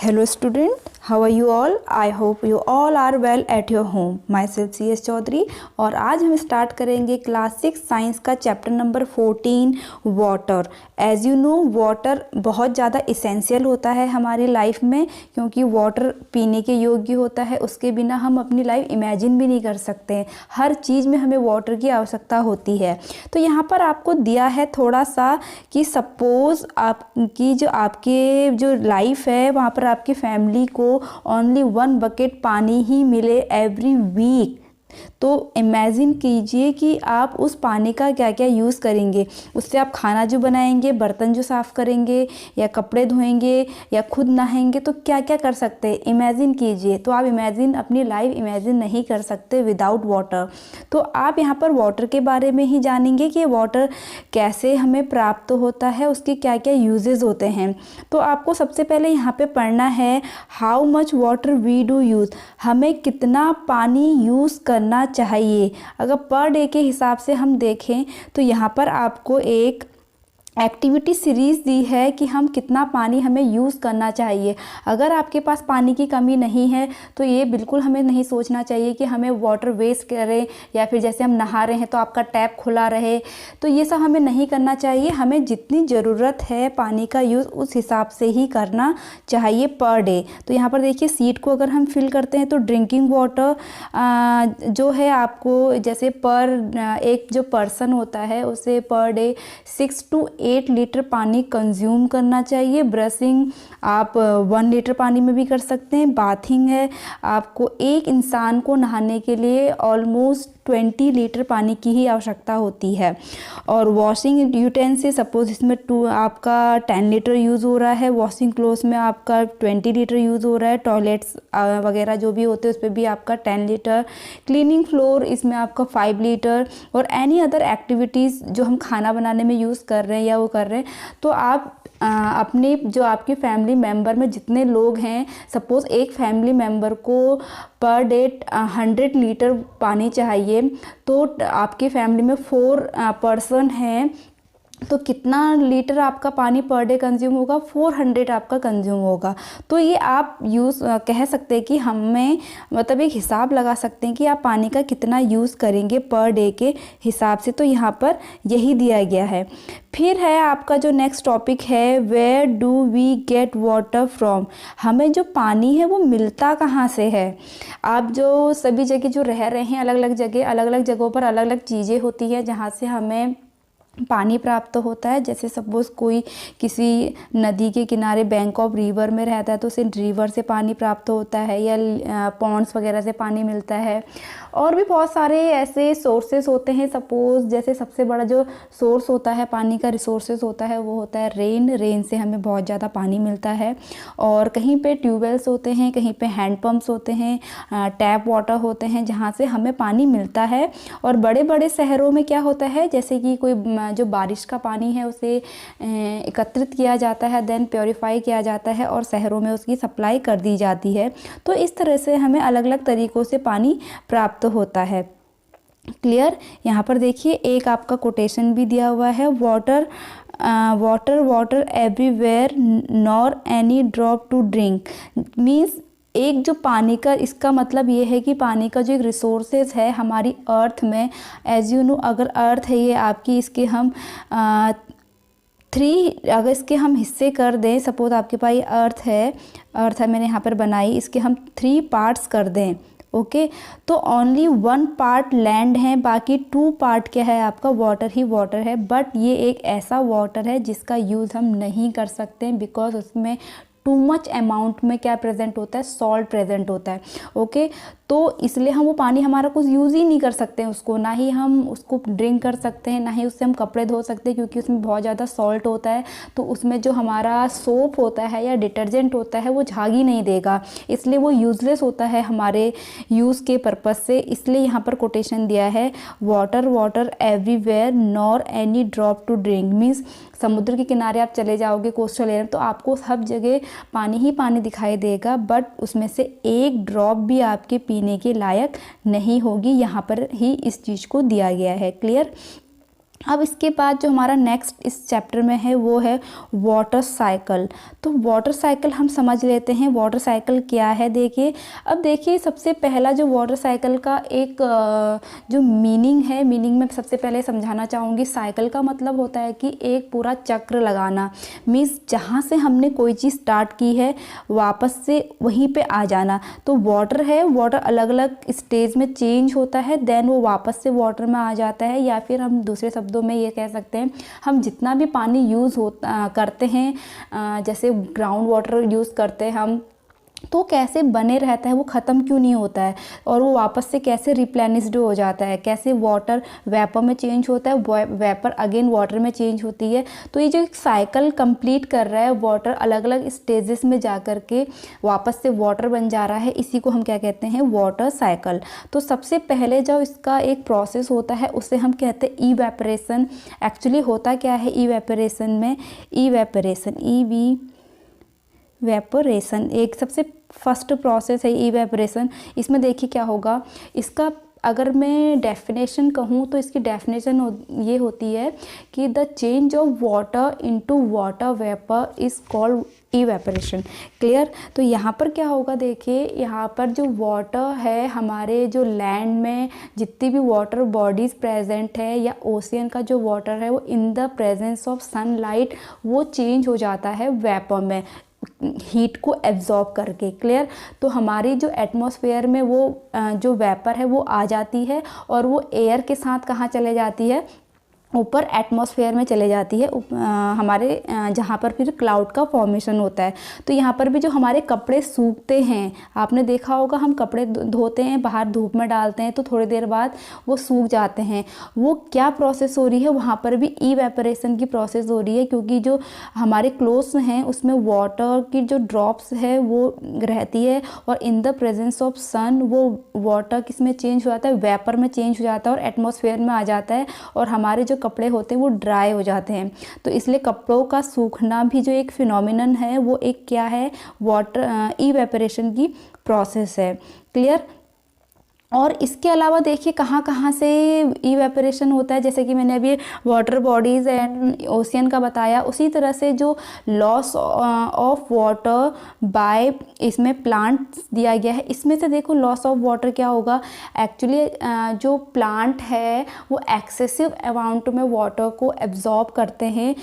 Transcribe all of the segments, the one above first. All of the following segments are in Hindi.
Hello student, how are you all? I hope you all are well at your home. Myself CS Chaudhary और आज हम स्टार्ट करेंगे क्लास 6 साइंस का chapter number 14 water. As you know water बहुत ज़्यादा इसेंशियल होता है हमारी लाइफ में, क्योंकि वाटर पीने के योग्य होता है। उसके बिना हम अपनी लाइफ इमेजिन भी नहीं कर सकते। हर चीज़ में हमें वाटर की आवश्यकता होती है। तो यहाँ पर आपको दिया है थोड़ा सा कि सपोज़ आपकी जो लाइफ है वहाँ पर आपकी फैमिली को ओनली 1 बकेट पानी ही मिले एवरी वीक। तो इमेजिन कीजिए कि आप उस पानी का क्या क्या यूज़ करेंगे। उससे आप खाना जो बनाएंगे, बर्तन जो साफ़ करेंगे, या कपड़े धोएंगे, या खुद नहाएंगे, तो क्या क्या कर सकते हैं इमेजिन कीजिए। तो आप अपनी लाइफ इमेजिन नहीं कर सकते विदाउट वाटर। तो आप यहाँ पर वाटर के बारे में ही जानेंगे कि वाटर कैसे हमें प्राप्त होता है, उसके क्या क्या यूजेस होते हैं। तो आपको सबसे पहले यहाँ पे पढ़ना है how much water we do use. हमें कितना पानी यूज़ करना चाहिए। अगर पर डे के हिसाब से हम देखें तो यहाँ पर आपको एक एक्टिविटी सीरीज़ दी है कि हम कितना पानी हमें यूज़ करना चाहिए। अगर आपके पास पानी की कमी नहीं है तो ये बिल्कुल हमें नहीं सोचना चाहिए कि हमें वाटर वेस्ट करें, या फिर जैसे हम नहा रहे हैं तो आपका टैप खुला रहे। तो ये सब हमें नहीं करना चाहिए। हमें जितनी ज़रूरत है पानी का यूज़ उस हिसाब से ही करना चाहिए पर डे। तो यहाँ पर देखिए सीट को अगर हम फिल करते हैं तो ड्रिंकिंग वाटर जो है आपको जैसे एक जो पर्सन होता है उसे पर डे 6 to 8 लीटर पानी कंज्यूम करना चाहिए। ब्रशिंग आप 1 लीटर पानी में भी कर सकते हैं। बाथिंग है, आपको एक इंसान को नहाने के लिए ऑलमोस्ट 20 लीटर पानी की ही आवश्यकता होती है। और वॉशिंग यूटेंसिल सपोज इसमें आपका 10 लीटर यूज़ हो रहा है। वॉशिंग क्लोथ्स में आपका 20 लीटर यूज़ हो रहा है। टॉयलेट्स वगैरह जो भी होते हैं उस पर भी आपका 10 लीटर। क्लीनिंग फ्लोर इसमें आपका 5 लीटर। और एनी अदर एक्टिविटीज़ जो हम खाना बनाने में यूज़ कर रहे हैं या वो कर रहे हैं, तो आप अपने जो आपकी फैमिली मेम्बर में जितने लोग हैं, सपोज़ एक फैमिली मेम्बर को पर डे 100 लीटर पानी चाहिए, तो आपकी फैमिली में 4 पर्सन हैं, तो कितना लीटर आपका पानी पर डे कंज्यूम होगा? 400 आपका कंज्यूम होगा। तो ये आप कह सकते हैं कि हमें मतलब एक हिसाब लगा सकते हैं कि आप पानी का कितना यूज़ करेंगे पर डे के हिसाब से। तो यहाँ पर यही दिया गया है। फिर है आपका जो नेक्स्ट टॉपिक है, where do we get water from. हमें जो पानी है वो मिलता कहाँ से है? आप जो सभी जगह जो रह रहे हैं, अलग अलग जगहों पर अलग अलग चीज़ें होती हैं जहाँ से हमें पानी प्राप्त होता है। जैसे सपोज़ कोई किसी नदी के किनारे बैंक ऑफ रिवर में रहता है तो उसे रिवर से पानी प्राप्त होता है, या पॉन्ड्स वगैरह से पानी मिलता है। और भी बहुत सारे ऐसे सोर्सेस होते हैं। सपोज़ जैसे सबसे बड़ा जो सोर्स होता है पानी का, रिसोर्सेज होता है, वो होता है रेन से हमें बहुत ज़्यादा पानी मिलता है। और कहीं पे ट्यूबवेल्स होते हैं, कहीं पे हैंड पंप्स होते हैं, टैप वाटर होते हैं जहाँ से हमें पानी मिलता है। और बड़े बड़े शहरों में क्या होता है, जैसे कि कोई जो बारिश का पानी है उसे एकत्रित किया जाता है, देन प्योरीफाई किया जाता है और शहरों में उसकी सप्लाई कर दी जाती है। तो इस तरह से हमें अलग अलग तरीक़ों से पानी प्राप्त होता है। क्लियर? यहाँ पर देखिए एक आपका कोटेशन भी दिया हुआ है, water everywhere nor any drop to drink. Means एक जो पानी का, इसका मतलब ये है कि पानी का जो एक रिसोर्सेज है हमारी अर्थ में, एज यू नो अगर अर्थ है ये आपकी, इसके हम अगर इसके हम हिस्से कर दें, सपोज आपके पास अर्थ है मैंने यहाँ पर बनाई, इसके हम 3 पार्ट्स कर दें, ओके, तो ओनली 1 पार्ट लैंड है, बाकी 2 पार्ट क्या है आपका वाटर ही वाटर है। बट ये एक ऐसा वाटर है जिसका यूज़ हम नहीं कर सकते बिकॉज उसमें टू मच अमाउंट में क्या प्रेजेंट होता है? सॉल्ट प्रेजेंट होता है, ओके। तो इसलिए हम वो पानी हमारा कुछ यूज़ ही नहीं कर सकते हैं उसको, ना ही हम उसको ड्रिंक कर सकते हैं, ना ही उससे हम कपड़े धो सकते हैं, क्योंकि उसमें बहुत ज़्यादा सॉल्ट होता है। तो उसमें जो हमारा सोप होता है या डिटर्जेंट होता है वो झाग ही नहीं देगा, इसलिए वो यूज़लेस होता है हमारे यूज़ के पर्पज़ से। इसलिए यहाँ पर कोटेशन दिया है, water everywhere nor any drop to drink. Means समुद्र के किनारे आप चले जाओगे, कोस्टल एरिया, तो आपको सब जगह पानी ही पानी दिखाई देगा, बट उसमें से एक ड्रॉप भी आपके पीने के लायक नहीं होगी। यहाँ पर ही इस चीज़ को दिया गया है। क्लियर? अब इसके बाद जो हमारा नेक्स्ट इस चैप्टर में है वो है वाटर साइकिल। तो वाटर साइकिल हम समझ लेते हैं वाटर साइकिल क्या है। देखिए, अब देखिए सबसे पहला जो वाटर साइकिल का एक जो मीनिंग है, मीनिंग में सबसे पहले समझाना चाहूँगी। साइकिल का मतलब होता है कि एक पूरा चक्र लगाना, मीन्स जहाँ से हमने कोई चीज़ स्टार्ट की है वापस से वहीं पे आ जाना। तो वाटर है, वाटर अलग अलग स्टेज में चेंज होता है, देन वो वापस से वाटर में आ जाता है। या फिर हम दूसरे शब्दों में ये कह सकते हैं, हम जितना भी पानी यूज़ करते हैं, जैसे ग्राउंड वाटर यूज़ करते हैं हम, तो कैसे बने रहता है, वो ख़त्म क्यों नहीं होता है और वो वापस से कैसे रिप्लेनिश्ड हो जाता है, कैसे वाटर वेपर में चेंज होता है, वेपर अगेन वाटर में चेंज होती है। तो ये जो एक साइकिल कंप्लीट कर रहा है, वाटर अलग अलग स्टेजेस में जा कर के वापस से वाटर बन जा रहा है, इसी को हम क्या कहते हैं, वाटर साइकिल। तो सबसे पहले जो इसका एक प्रोसेस होता है उसे हम कहते हैं इवेपरेशन। एक्चुअली होता क्या है इवेपरेशन में, वेपोरेशन एक सबसे फर्स्ट प्रोसेस है इवेपोरेशन। इसमें देखिए क्या होगा, इसका अगर मैं डेफिनेशन कहूँ तो इसकी डेफिनेशन ये होती है कि the change of water into water vapour is called evaporation. Clear. तो यहाँ पर क्या होगा, देखिए यहाँ पर जो वाटर है, हमारे जो लैंड में जितनी भी वाटर बॉडीज़ प्रेजेंट है या ओशियन का जो वाटर है, वो in the presence of sunlight वो चेंज हो जाता है वेपर में, हीट को एब्जॉर्ब करके। क्लियर। तो हमारी जो एटमॉस्फेयर में वो जो वेपर है वो आ जाती है और वो एयर के साथ कहाँ चले जाती है, ऊपर एटमॉस्फेयर में चले जाती है, हमारे जहाँ पर फिर क्लाउड का फॉर्मेशन होता है। तो यहाँ पर भी जो हमारे कपड़े सूखते हैं, आपने देखा होगा हम कपड़े धोते हैं, बाहर धूप में डालते हैं तो थोड़ी देर बाद वो सूख जाते हैं। वो क्या प्रोसेस हो रही है, वहाँ पर भी इवेपोरेशन की प्रोसेस हो रही है, क्योंकि जो हमारे क्लोथ्स हैं उसमें वाटर की जो ड्रॉप्स है वो रहती है और इन द प्रेजेंस ऑफ सन वो वाटर किस में चेंज हो जाता है, वेपर में चेंज हो जाता है और एटमॉस्फेयर में आ जाता है और हमारे जो कपड़े होते हैं वो ड्राई हो जाते हैं। तो इसलिए कपड़ों का सूखना भी जो एक फिनोमिनन है वो एक क्या है, वाटर इवेपोरेशन की प्रोसेस है। क्लियर। और इसके अलावा देखिए कहाँ कहाँ से इवेपोरेशन होता है, जैसे कि मैंने अभी वाटर बॉडीज़ एंड ओशियन का बताया, उसी तरह से जो लॉस ऑफ वाटर बाय इसमें प्लांट्स दिया गया है, इसमें से देखो लॉस ऑफ वाटर क्या होगा। एक्चुअली जो प्लांट है वो एक्सेसिव अमाउंट में वाटर को एब्जॉर्ब करते हैं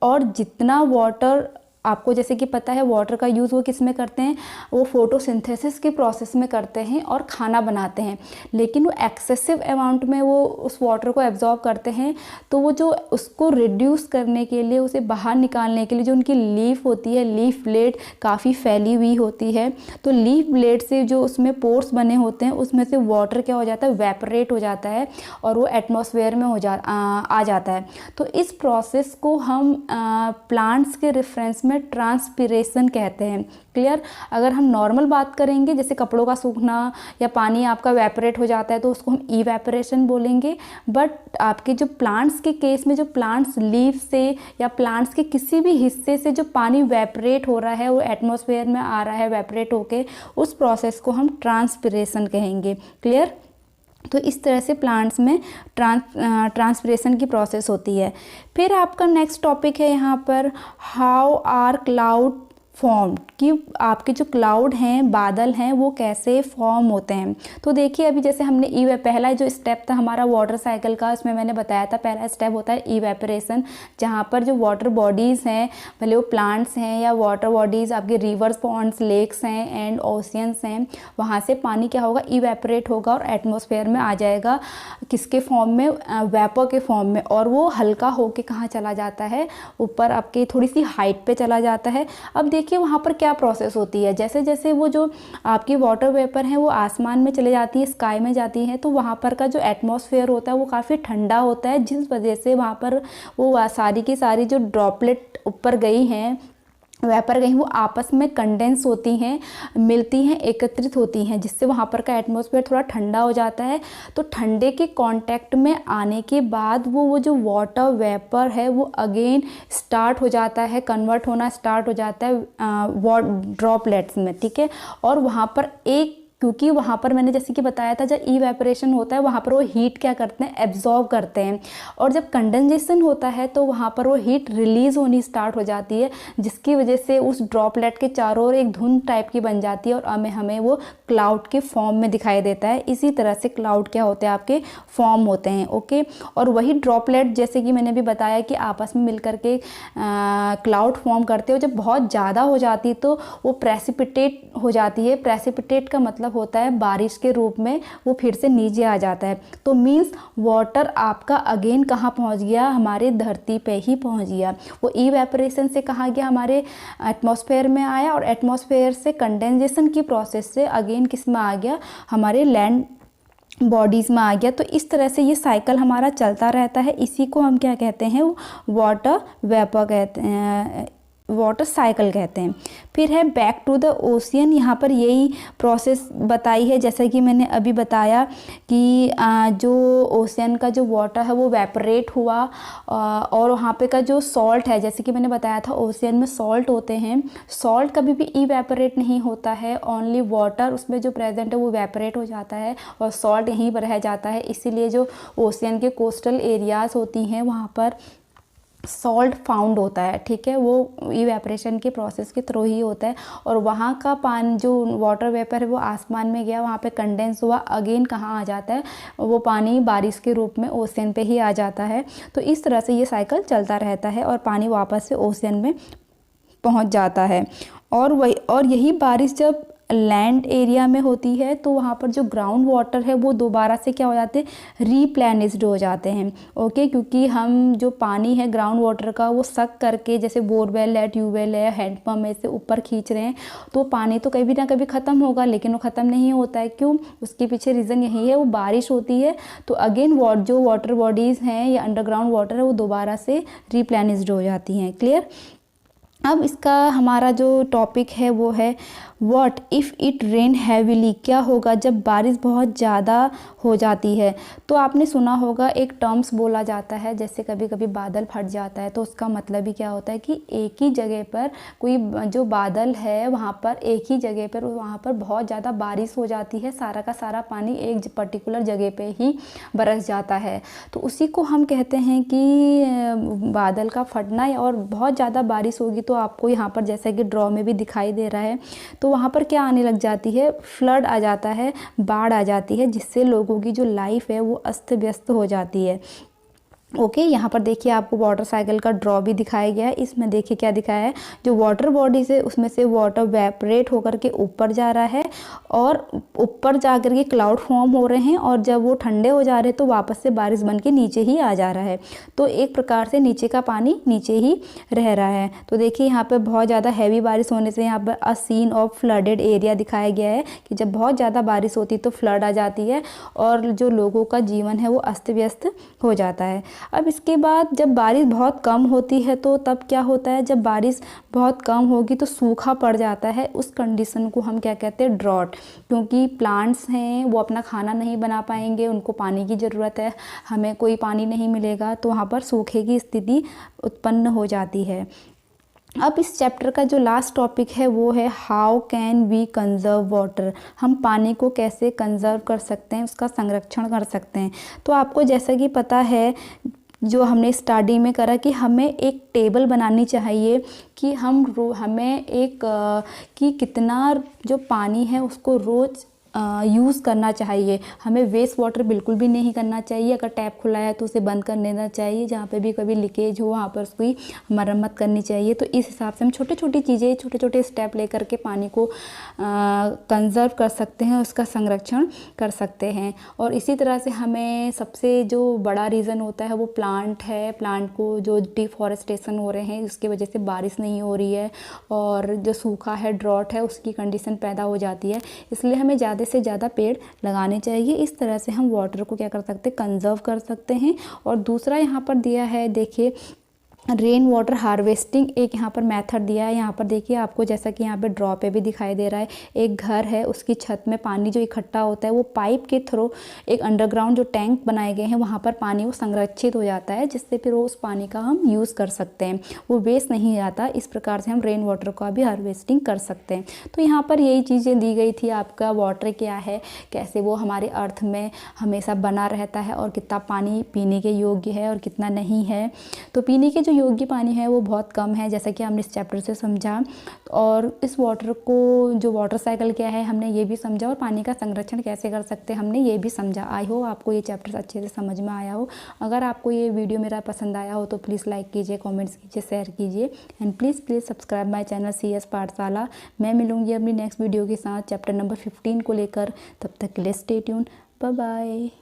और जितना वाटर आपको जैसे कि पता है वाटर का यूज़ वो किस में करते हैं, वो फोटोसिंथेसिस के प्रोसेस में करते हैं और खाना बनाते हैं। लेकिन वो एक्सेसिव अमाउंट में वो उस वाटर को एब्जॉर्ब करते हैं, तो वो जो उसको रिड्यूस करने के लिए, उसे बाहर निकालने के लिए जो उनकी लीफ होती है, लीफ ब्लेड काफ़ी फैली हुई होती है, तो लीफ ब्लेड से जो उसमें पोर्स बने होते हैं उसमें से वाटर क्या हो जाता है, वेपरेट हो जाता है और वो एटमॉस्फेयर में आ जाता है। तो इस प्रोसेस को हम प्लांट्स के रेफरेंस में ट्रांसपिरेशन कहते हैं। क्लियर। अगर हम नॉर्मल बात करेंगे, जैसे कपड़ों का सूखना या पानी आपका वेपरेट हो जाता है तो उसको हम इवेपोरेशन बोलेंगे। बट आपके जो प्लांट्स के केस में, जो प्लांट्स लीव से या प्लांट्स के किसी भी हिस्से से जो पानी वेपरेट हो रहा है, वो एटमॉस्फेयर में आ रहा है वेपरेट होके, उस प्रोसेस को हम ट्रांसपिरेशन कहेंगे। क्लियर। तो इस तरह से प्लांट्स में ट्रांसपिरेशन की प्रोसेस होती है। फिर आपका नेक्स्ट टॉपिक है यहाँ पर, हाउ आर क्लाउड फॉर्म, कि आपके जो क्लाउड हैं, बादल हैं, वो कैसे फॉर्म होते हैं। तो देखिए अभी जैसे हमने पहला जो स्टेप था हमारा वाटर साइकिल का, उसमें मैंने बताया था पहला स्टेप होता है इवेपोरेशन, जहाँ पर जो वाटर बॉडीज़ हैं, भले वो प्लांट्स हैं या वाटर बॉडीज़ आपके रिवर्स, पॉन्ड्स, लेक्स हैं एंड ओशियंस हैं, वहाँ से पानी क्या होगा, इवेपोरेट होगा और एटमॉस्फेयर में आ जाएगा, किसके फॉर्म में, वेपर के फॉर्म में, और वो हल्का होके कहाँ चला जाता है, ऊपर आपके थोड़ी सी हाइट पे चला जाता है। अब देखिए वहाँ पर क्या प्रोसेस होती है, जैसे जैसे वो जो आपकी वाटर वेपर है वो आसमान में चले जाती है, स्काई में जाती है, तो वहाँ पर का जो एटमॉस्फेयर होता है वो काफ़ी ठंडा होता है, जिस वजह से वहाँ पर वो सारी की सारी जो ड्रॉपलेट ऊपर गई हैं, वेपर गई, वो आपस में कंडेंस होती हैं, मिलती हैं, एकत्रित होती हैं, जिससे वहाँ पर का एटमॉस्फेयर थोड़ा ठंडा हो जाता है। तो ठंडे के कांटेक्ट में आने के बाद वो जो वाटर वेपर है वो अगेन स्टार्ट हो जाता है, कन्वर्ट होना स्टार्ट हो जाता है ड्रॉपलेट्स में। ठीक है। और वहाँ पर एक क्योंकि वहाँ पर मैंने जैसे कि बताया था, जब इवेपोरेशन होता है वहाँ पर वो हीट क्या करते हैं, एब्जॉर्ब करते हैं, और जब कंडेंसेशन होता है तो वहाँ पर वो हीट रिलीज़ होनी स्टार्ट हो जाती है, जिसकी वजह से उस ड्रॉपलेट के चारों ओर एक धुंध टाइप की बन जाती है और हमें वो क्लाउड के फॉर्म में दिखाई देता है। इसी तरह से क्लाउड क्या होते हैं, आपके फॉर्म होते हैं। ओके, और वही ड्रॉपलेट जैसे कि मैंने भी बताया कि आपस में मिलकर के क्लाउड फॉर्म करते हो। जब बहुत ज़्यादा हो जाती है तो वो प्रेसिपिटेट हो जाती है। प्रेसिपिटेट का मतलब होता है बारिश के रूप में वो फिर से नीचे आ जाता है। तो मीन्स वाटर आपका अगेन कहाँ पहुँच गया, हमारे धरती पे ही पहुँच गया। वो इवेपोरेशन से कहाँ गया, हमारे एटमॉस्फेयर में आया, और एटमॉस्फेयर से कंडेंसेशन की प्रोसेस से अगेन किस में आ गया, हमारे लैंड बॉडीज़ में आ गया। तो इस तरह से ये साइकिल हमारा चलता रहता है। इसी को हम क्या कहते हैं, वाटर वेपर कहते हैं, वाटर साइकिल कहते हैं। फिर है बैक टू द ओशियन। यहाँ पर यही प्रोसेस बताई है, जैसा कि मैंने अभी बताया कि जो ओशियन का जो वाटर है वो वेपरेट हुआ, और वहाँ पे का जो सॉल्ट है, जैसे कि मैंने बताया था ओशियन में सॉल्ट होते हैं। सॉल्ट कभी भी इवेपरेट नहीं होता है, ओनली वाटर उसमें जो प्रेजेंट है वो वेपरेट हो जाता है और सॉल्ट यहीं पर रह जाता है। इसीलिए जो ओशियन के कोस्टल एरियाज़ होती हैं वहाँ पर सॉल्ट फाउंड होता है। ठीक है, वो इवेपरेशन के प्रोसेस के थ्रू ही होता है, और वहाँ का पानी जो वाटर वेपर है वो आसमान में गया, वहाँ पे कंडेंस हुआ, अगेन कहाँ आ जाता है, वो पानी बारिश के रूप में ओशियन पे ही आ जाता है। तो इस तरह से ये साइकिल चलता रहता है और पानी वापस से ओशियन में पहुँच जाता है। और यही बारिश जब लैंड एरिया में होती है तो वहाँ पर जो ग्राउंड वाटर है वो दोबारा से क्या हो जाते हैं, रीप्लेनिश्ड हो जाते हैं। ओके, क्योंकि हम जो पानी है ग्राउंड वाटर का वो सक करके, जैसे बोरवेल है, ट्यूबवेल है, हैंडपम्प में से ऊपर खींच रहे हैं, तो पानी तो कभी ना कभी ख़त्म होगा, लेकिन वो ख़त्म नहीं होता है। क्यों? उसके पीछे रीज़न यही है, वो बारिश होती है तो अगेन जो वाटर बॉडीज़ हैं या अंडरग्राउंड वाटर है वो दोबारा से रीप्लेनिश्ड हो जाती हैं। क्लियर? अब इसका हमारा जो टॉपिक है वो है what if it rain heavily. क्या होगा जब बारिश बहुत ज़्यादा हो जाती है। तो आपने सुना होगा एक टर्म्स बोला जाता है, जैसे कभी कभी बादल फट जाता है, तो उसका मतलब ही क्या होता है कि एक ही जगह पर कोई जो बादल है वहाँ पर एक ही जगह पर वहाँ पर बहुत ज़्यादा बारिश हो जाती है, सारा का सारा पानी एक पर्टिकुलर जगह पे ही बरस जाता है। तो उसी को हम कहते हैं कि बादल का फटना। और बहुत ज़्यादा बारिश होगी तो आपको यहाँ पर जैसा कि ड्रॉ में भी दिखाई दे रहा है, तो वहाँ पर क्या आने लग जाती है, फ्लड आ जाता है, बाढ़ आ जाती है, जिससे लोगों की जो लाइफ है वो अस्त व्यस्त हो जाती है। ओके, यहाँ पर देखिए आपको वाटर साइकिल का ड्रॉ भी दिखाया गया है। इसमें देखिए क्या दिखाया है, जो वाटर बॉडी से उसमें से वाटर वेपरेट होकर के ऊपर जा रहा है और ऊपर जा कर के क्लाउड फॉर्म हो रहे हैं, और जब वो ठंडे हो जा रहे हैं तो वापस से बारिश बन के नीचे ही आ जा रहा है। तो एक प्रकार से नीचे का पानी नीचे ही रह रहा है। तो देखिए यहाँ पर बहुत ज़्यादा हैवी बारिश होने से यहाँ पर a scene of flooded area दिखाया गया है कि जब बहुत ज़्यादा बारिश होती है तो फ्लड आ जाती है और जो लोगों का जीवन है वो अस्त व्यस्त हो जाता है। अब इसके बाद जब बारिश बहुत कम होती है तो तब क्या होता है, जब बारिश बहुत कम होगी तो सूखा पड़ जाता है। उस कंडीशन को हम क्या कहते हैं, ड्रॉट। क्योंकि प्लांट्स हैं वो अपना खाना नहीं बना पाएंगे, उनको पानी की ज़रूरत है, हमें कोई पानी नहीं मिलेगा, तो वहाँ पर सूखे की स्थिति उत्पन्न हो जाती है। अब इस चैप्टर का जो लास्ट टॉपिक है वो है how can we conserve water. हम पानी को कैसे कंजर्व कर सकते हैं, उसका संरक्षण कर सकते हैं। तो आपको जैसा कि पता है, जो हमने स्टडी में करा कि हमें एक टेबल बनानी चाहिए कि हमें कि कितना जो पानी है उसको रोज़ यूज़ करना चाहिए। हमें वेस्ट वाटर बिल्कुल भी नहीं करना चाहिए। अगर टैप खुला है तो उसे बंद कर देना चाहिए। जहाँ पे भी कभी लीकेज हो वहाँ पर उसकी मरम्मत करनी चाहिए। तो इस हिसाब से हम छोटे छोटी चीज़ें, छोटे छोटे स्टेप लेकर के पानी को कंजर्व कर सकते हैं, उसका संरक्षण कर सकते हैं। और इसी तरह से हमें सबसे जो बड़ा रीज़न होता है वो प्लांट है। प्लांट को जो डिफॉरेस्टेशन हो रहे हैं उसकी वजह से बारिश नहीं हो रही है और जो सूखा है, ड्रॉट है, उसकी कंडीशन पैदा हो जाती है। इसलिए हमें ज़्यादा से ज़्यादा पेड़ लगाने चाहिए। इस तरह से हम वाटर को क्या कर सकते हैं, कंजर्व कर सकते हैं। और दूसरा यहाँ पर दिया है, देखिए रेन वाटर हार्वेस्टिंग एक यहाँ पर मेथड दिया है। यहाँ पर देखिए आपको जैसा कि यहाँ पे ड्रॉ पे भी दिखाई दे रहा है, एक घर है, उसकी छत में पानी जो इकट्ठा होता है वो पाइप के थ्रू एक अंडरग्राउंड जो टैंक बनाए गए हैं वहाँ पर पानी वो संरक्षित हो जाता है, जिससे फिर वो उस पानी का हम यूज़ कर सकते हैं, वो वेस्ट नहीं जाता। इस प्रकार से हम रेन वाटर का भी हार्वेस्टिंग कर सकते हैं। तो यहाँ पर यही चीज़ें दी गई थी, आपका वाटर क्या है, कैसे वो हमारे अर्थ में हमेशा बना रहता है और कितना पानी पीने के योग्य है और कितना नहीं है। तो पीने के योग्य पानी है वो बहुत कम है, जैसा कि हमने इस चैप्टर से समझा। और इस वाटर को जो वाटर साइकिल क्या है हमने ये भी समझा, और पानी का संरक्षण कैसे कर सकते हैं हमने ये भी समझा। आई होप आपको ये चैप्टर अच्छे से समझ में आया हो। अगर आपको ये वीडियो मेरा पसंद आया हो तो प्लीज़ लाइक कीजिए, कमेंट्स कीजिए, शेयर कीजिए, and please subscribe my channel CS पाठशाला। मैं मिलूँगी अपनी नेक्स्ट वीडियो के साथ चैप्टर नंबर 15 को लेकर। तब तक के लिए स्टे ट्यून, बाय बाय।